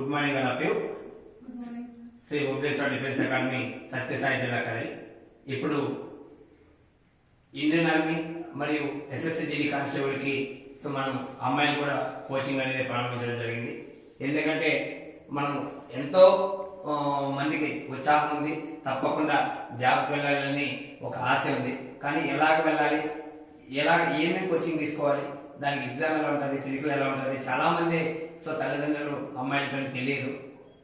Good morning all of you. Good morning. Shri Bhuvaneshwara defence academy Sathyasai జిల్లా కరై ఇప్పుడు ఇండియన్ ఆర్మీ మరియు ఎస్ఎస్సిజిడి కానిస్టేబుల్కి సో మనం అమ్మాయిలు కూడా కోచింగ్ అనేది ప్రారంభించడం జరిగింది. ఎందుకంటే మనం ఎంతో మందికి ఉత్సాహం ఉంది, తప్పకుండా జాబ్కి వెళ్ళాలని ఒక ఆశ ఉంది. కానీ ఎలాగ వెళ్ళాలి, ఏమేమి కోచింగ్ తీసుకోవాలి, దానికి ఎగ్జామ్ ఎలా ఉంటుంది, ఫిజికల్ ఎలా ఉంటుంది, చాలా మంది సో తల్లిదండ్రులు అమ్మాయిలతో తెలియదు.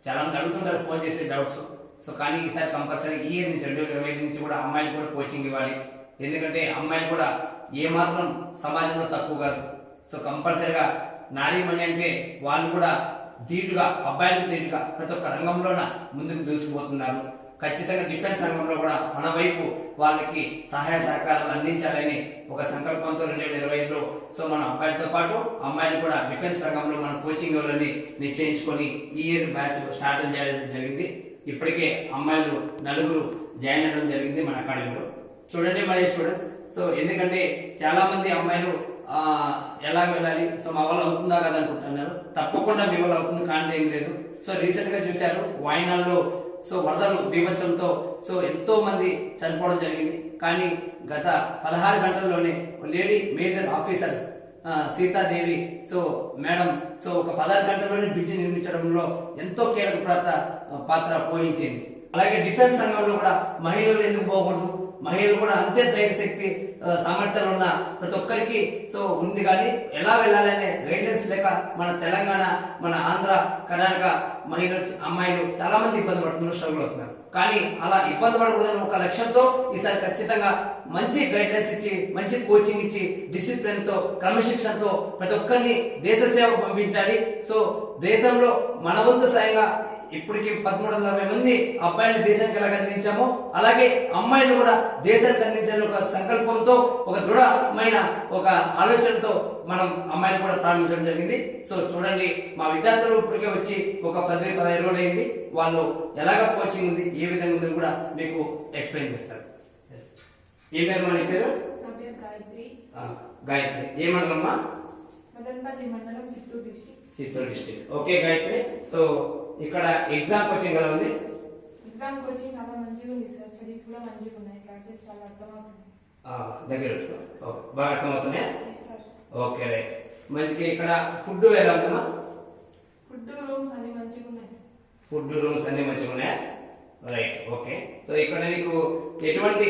చాలా మంది అడుగుతుంటారు ఫోన్ చేసే డౌట్స్. సో కానీ ఈసారి కంపల్సరీ ఈ ఇయర్ నుంచి 2025 నుంచి కూడా అమ్మాయిలు కూడా కోచింగ్ ఇవ్వాలి. ఎందుకంటే అమ్మాయిలు కూడా ఏమాత్రం సమాజంలో తక్కువ కాదు. సో కంపల్సరీగా నారీమణి అంటే వాళ్ళు కూడా ధీటుగా, అబ్బాయిలకు ధీటుగా ప్రతి ఒక్క రంగంలోన ముందుకు దూసుకుపోతున్నారు. ఖచ్చితంగా డిఫెన్స్ రంగంలో కూడా మన వైపు వాళ్ళకి సహాయ సహకారాలు అందించాలని ఒక సంకల్పంతో 2025లో సో మన అబ్బాయిలతో పాటు అమ్మాయిలు కూడా డిఫెన్స్ రంగంలో మనం కోచింగ్ ఇవ్వాలని నిశ్చయించుకొని ఈ ఇయర్ బ్యాచ్ స్టార్ట్ చేయడం జరిగింది. ఇప్పటికే అమ్మాయిలు 4 జాయిన్ అవ్వడం జరిగింది మన అకాడమీలో. చూడండి మరి స్టూడెంట్స్, సో ఎందుకంటే చాలా మంది అమ్మాయిలు ఎలా వెళ్ళాలి, సో మా వల్ల అవుతుందా కదా అనుకుంటున్నారు. తప్పకుండా మీ వల్ల అవుతుంది, కానీ ఏం లేదు. సో రీసెంట్ గా చూశారు వాయినాల్లో సో వరదలు బీభత్సంతో సో ఎంతో మంది చనిపోవడం జరిగింది. కానీ గత 16 గంటల్లోనే lady major officer Sitadevi so madam so ఒక 16 గంటల్లోనే బ్రిడ్జి నిర్మించడంలో ఎంతో కీలక పాత్ర పోషించింది. అలాగే డిఫెన్స్ రంగంలో కూడా మహిళలు ఎందుకు పోకూడదు, మహిళలు కూడా అంతే ధైర్యశక్తి సామర్థ్యాలు ఉన్న ప్రతి ఒక్కరికి సో ఉంది. కానీ ఎలా వెళ్ళాలనే గైడెన్స్ లేక మన తెలంగాణ, మన ఆంధ్ర, కర్ణాటక మహిళలు, అమ్మాయిలు చాలా మంది ఇబ్బంది పడుతున్నారు, స్ట్రగుల్ అవుతున్నారు. కానీ అలా ఇబ్బంది పడకూడదని ఒక లక్ష్యంతో ఈసారి ఖచ్చితంగా మంచి గైడెన్స్ ఇచ్చి, మంచి కోచింగ్ ఇచ్చి, డిసిప్లిన్ తో, క్రమశిక్షణతో ప్రతి ఒక్కరిని దేశ సేవకు పంపించాలి. సో దేశంలో మన వంతు సాయంగా ఇప్పటికి 1340 మంది అబ్బాయిలు దేశానికి ఎలాగ అందించామో అలాగే అమ్మాయిలు కూడా దేశానికి అందించాలని ఒక సంకల్పంతో, ఒక దృఢమైన ఒక ఆలోచనతో మనం అమ్మాయిలు కూడా ప్రారంభించడం జరిగింది. సో చూడండి, మా విద్యార్థులు ఇప్పటికే వచ్చి ఒక 10-15 రోజులు అయింది. వాళ్ళు ఎలాగ కోచింగ్ ఉంది, ఏ విధంగా ఉంది కూడా మీకు ఎక్స్ప్లెయిన్ చేస్తారు. ఏ పేరు మా పేరు? గాయత్రి. ఏ మండలమ్మా? మదనపల్లి మండలం, Chittoor district. Okay Gayatri, so ఇక్కడ ఎగ్జామ్ కోచింగ్ ఎలా ఉంది? ఎగ్జామ్ కోచింగ్ చాలా మంచిగా ఉంది సార్. స్టడీస్ కూడా మంచిగా ఉన్నాయి. క్లాసెస్ చాలా అర్థమవుతున్నాయి. దగ్గర బాగా అర్థమవుతున్నాయా? Okay right. మంచిగా ఇక్కడ ఫుడ్ ఎలా ఉందమ్మా? ఫుడ్ రూమ్స్ అన్ని మంచిగా ఉన్నాయి. ఫుడ్ రూమ్స్ అన్ని మంచిగా ఉన్నాయా? రైట్. ఓకే. సో ఇక్కడ నీకు ఎటువంటి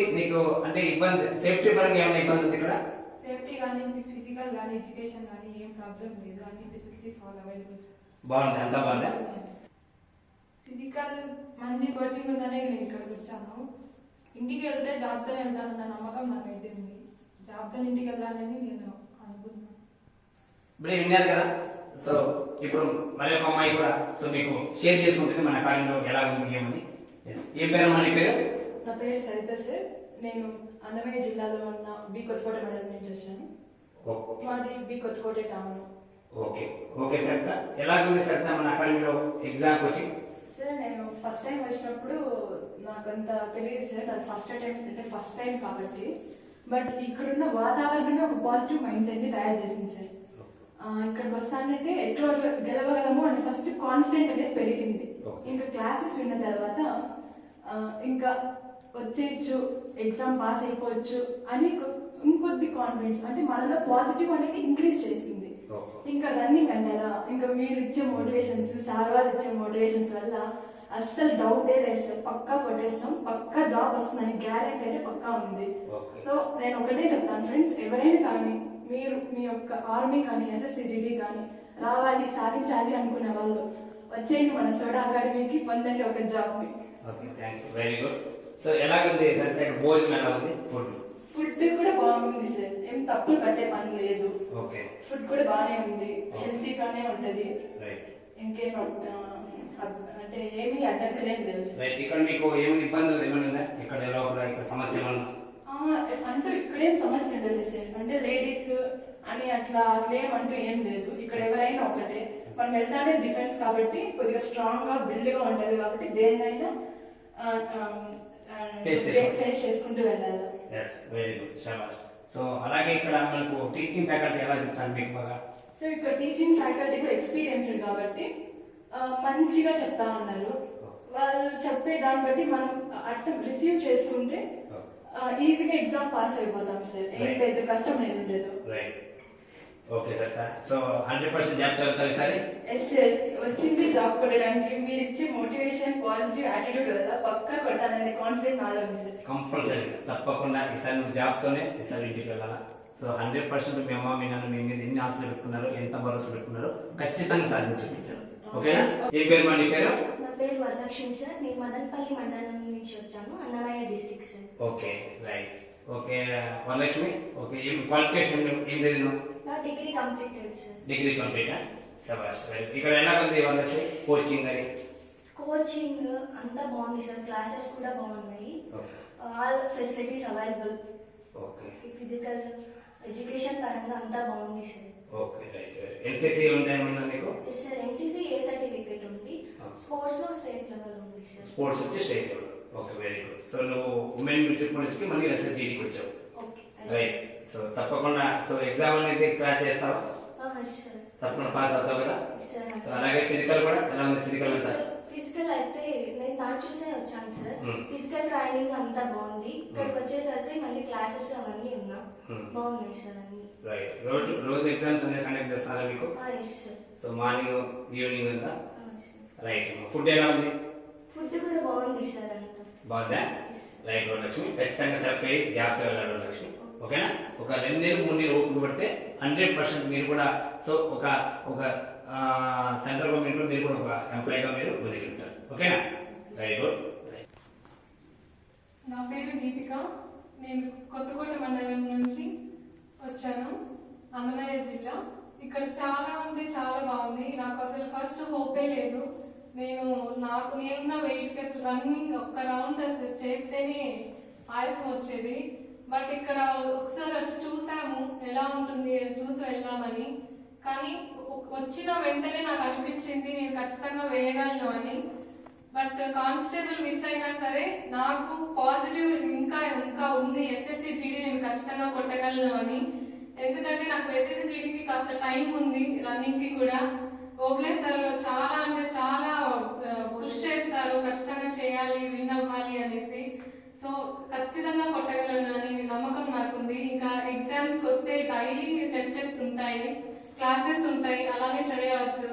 అంటే ఇబ్బంది, సేఫ్టీ పరంగా ఏమైనా ఇబ్బంది ఉంది ఇక్కడ? సేఫ్టీ కానీ, ఫిజికల్ కానీ, ఎడ్యుకేషన్ కానీ ఏం ప్రాబ్లం లేదు. అన్ని ఫెసిలిటీస్ ఆల్ అవైలబుల్. బాగుంది, అంతా బాగుందా? ఫిజికల్ మంచి కోచింగ్ ఉందనే నేను ఇక్కడికి వచ్చాను. ఇంటికి వెళ్తే జాబ్తో వెళ్తానన్న నమ్మకం నాకైతే ఉంది. జాబ్తో ఇంటికి వెళ్ళాలని నేను అనుకుంటున్నాను. ఇప్పుడు విన్నారు కదా. సో ఇప్పుడు మరి ఒక అమ్మాయి కూడా సో మీకు షేర్ చేసుకుంటుంది మన కాలంలో ఎలా ఉంది ఏమని. ఏం పేరు అమ్మా నీ పేరు? నా పేరు సరిత సార్. నేను అన్నమయ్య జిల్లాలో ఉన్న బి కొత్తకోట మండలం నుంచి వచ్చాను. మాది B Kothakota town. Okay okay Saritha, ఎలాగుంది సరిత మన అకాడమీలో ఎగ్జామ్ కోచింగ్? సార్ నేను ఫస్ట్ టైం వచ్చినప్పుడు నాకంత తెలియదు సార్. అది ఫస్ట్ టైం కాబట్టి. బట్ ఇక్కడున్న వాతావరణమే ఒక పాజిటివ్ మైండ్ సెట్ ని తయారు చేసింది సార్. ఇక్కడికి వస్తానంటే ఎట్లా గెలవగలము అని ఫస్ట్ కాన్ఫిడెంట్ అనేది పెరిగింది. ఇంకా క్లాసెస్ విన్న తర్వాత ఇంకా వచ్చేయచ్చు, ఎగ్జామ్ పాస్ అయిపోవచ్చు అని ఇంకొద్ది కాన్ఫిడెన్స్, అంటే మనలో పాజిటివ్ అనేది ఇంక్రీజ్ చేసింది. ఇంకా రన్నింగ్ అంటారా, ఇంకా మీరు ఇచ్చే మోటివేషన్స్, సార్ వాళ్ళు ఇచ్చే మోటివేషన్స్ వల్ల అస్సలు డౌటే లేదు సార్. పక్కా కొట్టేస్తాం, పక్కా జాబ్ వస్తుందని గ్యారెంటీ అయితే పక్కా ఉంది. సో నేను ఒకటే చెప్తాను ఫ్రెండ్స్, ఎవరైనా కానీ మీరు మీ యొక్క ఆర్మీ కానీ, ఎస్ఎస్సిజిడి కానీ రావాలి, సాధించాలి అనుకునే వాళ్ళు వచ్చేయండి మన సోడా అకాడమీకి, పొందండి ఒక జాబ్ ని. Very good. సో ఎలాగుంది సార్ భోజనం ఎలా ఉంది? ఫుడ్ కూడా బాగుంది సార్, ఏం తప్పులు పట్టే పని లేదు. ఫుడ్ కూడా బాగానే ఉంది, హెల్తీగానే ఉంటది. ఇంకేం అంటే ఏమి అడ్డంకులేం లేదు. ఇక్కడ మీకు ఏమైనా ఇబ్బందులు ఏమైనా ఇక్కడ ఇక్కడ సమస్య అంటూ ఇక్కడేం సమస్య ఉండదు సార్. అంటే లేడీస్ అని అట్లేమంటూ ఏం లేదు. ఇక్కడ ఎవరైనా ఒకటే, మనం వెళ్తానే డిఫెన్స్ కాబట్టి కొద్దిగా స్ట్రాంగ్ గా బిల్డ్ గా ఉంటది కాబట్టి దేన్నైనా ఫేస్ చేసుకుంటూ వెళ్ళాలి. వెరీ గుడ్, శభాష్. సో అలాగే ఇక్కడ మనకు టీచింగ్ ఫ్యాకల్టీ ఎలా చెప్తాను మీకు బాగా? సో ఇక్కడ టీచింగ్ ఫ్యాకల్టీ కూడా ఎక్స్పీరియన్స్డ్ కాబట్టి మంచిగా చెప్తా ఉన్నారు. వాళ్ళు చెప్పే దాన్ని బట్టి మనం అర్థం రిసీవ్ చేసుకుంటే ఈజీగా ఎగ్జామ్ పాస్ అయిపోతాం సార్. ఏం లేదు, కష్టం లేదు. Okay sir. సో 100% జాబ్ చదువుతారు సరే? ఎస్ సార్, వచ్చింది జాబ్ కొట్టడానికి. మీరు ఇచ్చే మోటివేషన్, పాజిటివ్ యాటిట్యూడ్ వల్ల పక్కా కొట్టాలనే కాన్ఫిడెంట్ నాలో ఉంది సార్. కంపల్సరీ తప్పకుండా ఈసారి నువ్వు జాబ్తోనే ఈసారి ఇంటికి వెళ్ళాలా. సో 100% మీ అమ్మ మీ నాన్న మీ మీద ఎన్ని ఆశలు పెట్టుకున్నారు, ఎంత భరోసా పెట్టుకున్నారు, ఖచ్చితంగా సాధించి చూపించారు. ఓకేనా? ఏం పేరు మా నీ పేరు? నా పేరు వరలక్ష్మి సార్. నేను మదనపల్లి మండలం నుంచి వచ్చాను, Annamayya district sir. Okay right. Okay Varalakshmi, okay ఏం క్వాలిఫికేషన్ ఏం చదివినావు? నా డిగ్రీ కంప్లీటెడ్ సార్. డిగ్రీ కంప్లీటా? శభాష్. రైట్. ఇక్కడ ఎలా ఉంది వరలక్ష్మి కోచింగ్ అని? కోచింగ్ అంతా బాగుంది సార్, క్లాసెస్ కూడా బాగున్నాయి. Okay all facilities available. Okay physical education పరంగా అంతా బాగుంది సార్. Okay right. ఎన్సీసీ ఉందేమన్నా నీకు? Yes sir, NCC A certificate ఉంది. స్పోర్ట్స్ లో స్టేట్ లెవెల్ ఉంది సార్. స్పోర్ట్స్ వచ్చి state level. Okay very good. So నువ్వు ఉమెన్ మిలిటరీ పోలీస్ కి మళ్ళీ ఎస్ఎస్జీడీకి వచ్చావు. Okay right. సో తప్పకుండా సో ఎగ్జామ్ అనేది క్రాక్ చేస్తావా? సార్. తప్పకుండా పాస్ అవుతావు కదా? సార్ సో అలాగే ఫిజికల్ కూడా ఎలా ఉంది? ఫిజికల్ అంతా ఫిజికల్ అయితే నేను దాన్ని చూసే వచ్చాను సార్. Hmm. ఫిజికల్ ట్రైనింగ్ అంతా బాగుంది. ఇక్కడికి వచ్చేసరికి మళ్ళీ క్లాసెస్ అవన్నీ ఉన్నా బాగున్నాయి సార్ అన్ని. రైట్. రోజు ఎగ్జామ్స్ అనేది కండక్ట్ చేస్తారా మీకు? Yes sir. So morning evening అంతా సార్. రైట్. ఫుడ్ ఎలా ఉంది? ఫుడ్ కూడా బాగుంది సార్ అంతా. బాగుందా? రైట్ లక్ష్మి. ఖచ్చితంగా సెలెక్ట్ అయ్యి జాబ్ చేయాలి లక్ష్మి. ఓకేనా? ఒక 2 నెలలు 3 నెలలు ఓపిక పడితే 100% మీరు కూడా సో ఒక సెంట్రల్ గవర్నమెంట్ లో మీరు కూడా ఒక ఎంప్లాయీగా మీరు ముందుకెళ్తారు. ఓకేనా? Right good. నా పేరు దీపిక. నేను కొత్తకోట మండలం నుంచి వచ్చాను, అన్నమయ్య జిల్లా. ఇక్కడ చాలా ఉంది, చాలా బాగుంది. నాకు అసలు ఫస్ట్ హోపే లేదు. నేనున్న వెయిట్కి అసలు రన్నింగ్ ఒక్క రౌండ్ అసలు చేస్తేనే ఆయాసం వచ్చేది. బట్ ఇక్కడ ఒకసారి వచ్చి చూసాము ఎలా ఉంటుంది, చూసి వెళ్దామని. కానీ వచ్చిన వెంటనే నాకు అనిపించింది నేను ఖచ్చితంగా వేయగలను అని. బట్ కానిస్టేబుల్ మిస్ అయినా సరే నాకు పాజిటివ్ ఇంకా ఉంది, ఎస్ఎస్సి జీడీ నేను ఖచ్చితంగా కొట్టగలను అని. ఎందుకంటే నాకు ఎస్ఎస్సి జీడీకి కాస్త టైం ఉంది, రన్నింగ్ కి కూడా. ఓబ్లే సార్ చాలా అంటే చాలా పుష్ చేస్తారు, ఖచ్చితంగా చేయాలి, విన్ అవ్వాలి అనేసి. సో ఖచ్చితంగా కొట్టగలను అని నమ్మకం నాకుంది. ఇంకా ఎగ్జామ్స్ వస్తే డైలీ టెస్టెస్ ఉంటాయి, క్లాసెస్ ఉంటాయి, అలానే స్టడీ అవర్స్.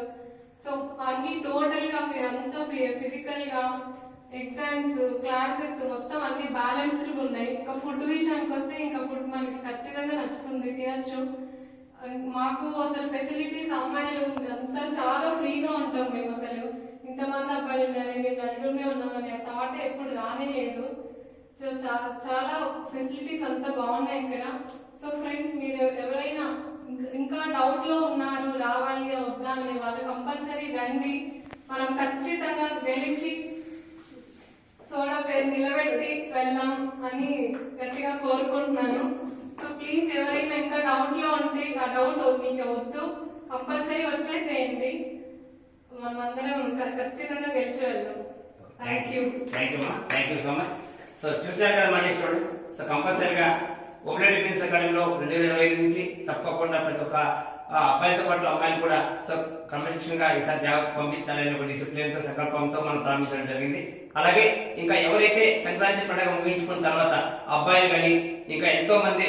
సో అన్ని టోటల్ గా అంతా ఫిజికల్ గా ఎగ్జామ్స్ క్లాసెస్ మొత్తం అన్ని బ్యాలెన్స్డ్ ఉన్నాయి. ఇంకా ఫుడ్ విషయానికి వస్తే ఇంకా ఫుడ్ మనకి ఖచ్చితంగా నచ్చుతుంది, తినచ్చు. మాకు అసలు ఫెసిలిటీస్ అమ్మాయిలు అంతా చాలా ఫ్రీగా ఉంటాం మేము. అసలు ఇంతమంది అబ్బాయిలు ఉన్నారు, మేము నలుగురుమే ఉన్నామని ఆ థాట్ ఎప్పుడు రానే లేదు. సో చాలా ఫెసిలిటీస్ అంతా బాగున్నాయి ఇక్కడ. సో ఫ్రెండ్స్, మీరు ఎవరైనా ఇంకా డౌట్ లో ఉన్నారు, రావాలి వద్దా అనే వాళ్ళు కంపల్సరీ రండి. మనం ఖచ్చితంగా గెలిచి సోడా పేరు నిలబెట్టి వెళ్దాం అని గట్టిగా కోరుకుంటున్నాను. సో ప్లీజ్ ఎవరైనా ఇంకా డౌట్ లో ఉంటే ఆ డౌట్ మీకు వద్దు, కంపల్సరీ వచ్చేసేయండి. మనం అందరం ఖచ్చితంగా గెలిచి వెళ్దాం. Thank you so much. So చూశారు కదా మన స్టూడెంట్స్. సో కంపల్సరీగా ఓపెన్ డిఫెన్స్ అకాడమీలో 2025 నుంచి తప్పకుండా ప్రతి ఒక్క అబ్బాయిలతో పాటు అమ్మాయిలు కూడా సో క్రమశిక్షణగా ఈసారి జాబ్ పంపించాలని ఒక డిసిప్లిన్ తో సంకల్పంతో మనం ప్రారంభించడం జరిగింది. అలాగే ఇంకా ఎవరైతే సంక్రాంతి పండుగ ముగించుకున్న తర్వాత అబ్బాయిలు కానీ ఇంకా ఎంతో మంది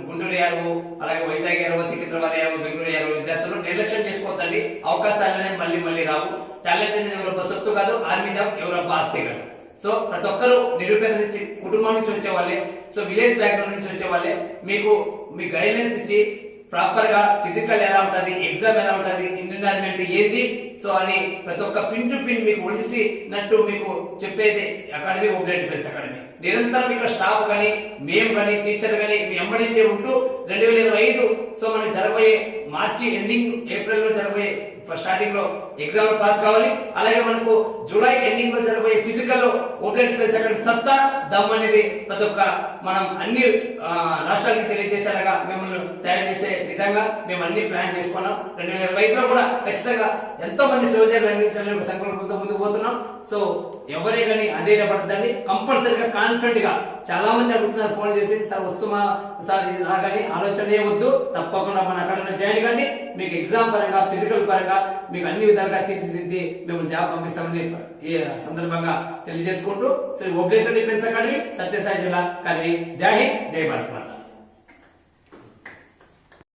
గుంటూరు యారు, అలాగే వైజాగ్ యారు, సికింద్రాబాద్ యారు, బెంగళూరు యారు విద్యార్థులు నిర్లక్ష్యం చేసుకోవద్దండి. అవకాశాలు అనేది మళ్ళీ రావు. టాలెంట్ అనేది ఎవరొబ్బ సొత్తు కాదు, ఆర్మీ జాబ్ ఎవరొబ్బ ఆస్తి కాదు. సో ప్రతి ఒక్కరు నిరుపేద నుంచి కుటుంబం నుంచి వచ్చే వాళ్ళే, సో విలేజ్ బ్యాక్గ్రౌండ్ నుంచి వచ్చే వాళ్ళే మీ గైడ్లైన్స్ ఇచ్చి ప్రాపర్ గా ఫిజికల్ ఎలా ఉంటది, ఎగ్జామ్ ఎలా ఉంటది, ఎన్విరాన్మెంట్ ఏంది సో అని ప్రతి ఒక్క పిన్ టు పిన్ మీకు ఒలిసినట్టు మీకు చెప్పేది అకాడమీ, ఓపెన్ డిఫెన్స్ అకాడమీ. నిరంతరం ఇక్కడ స్టాఫ్ కానీ మేము కానీ టీచర్ కానీ మీ అమ్మడింటే ఉంటూ 2025 సో మనకి జరగబోయే మార్చి ఎండింగ్, ఏప్రిల్ లో జరగబోయే స్టార్టింగ్ లో ఎగ్జామ్ పాస్ కావాలి. అలాగే మనకు జూలై ఎండింగ్ లో జరగబోయే ఫిజికల్ లో ఓపెన్ డిఫెన్స్ అకాడమీ సత్తా దమ్ అనేది ప్రతి ఒక్క మనం అన్ని రాష్ట్రాలకి తెలియజేసేలాగా మిమ్మల్ని తయారు చేసే విధంగా మేము అన్ని ప్లాన్ చేసుకున్నాం. 2025 లో కూడా ఖచ్చితంగా ఎంతో మంది సోల్జర్లు అందించాలని ఒక సంకల్పంతో ముందుకు పోతున్నాం. సో ఎవరే కానీ అధైర్యపడద్దండి, కంపల్సరీగా కాన్ఫిడెంట్ గా. చాలా మంది అడుగుతున్నారు ఫోన్ చేసి, సార్ వస్తుమా సార్ రాగానే ఆలోచన వద్దు, తప్పకుండా మన అకాడమీలో జాయిన్ కండి. మీకు ఎగ్జామ్ పరంగా ఫిజికల్ పరంగా మీకు అన్ని విధాలు కనుక తీర్చిదిద్ది మేము జాబ్ పంపిస్తామని ఈ సందర్భంగా తెలియజేసుకుంటూ శ్రీ ఓబ్లేశ్వర్ డిఫెన్స్ అకాడమీ సత్యసాయి జిల్లా కదిరి. జై హింద్, జై భారత్ మాత.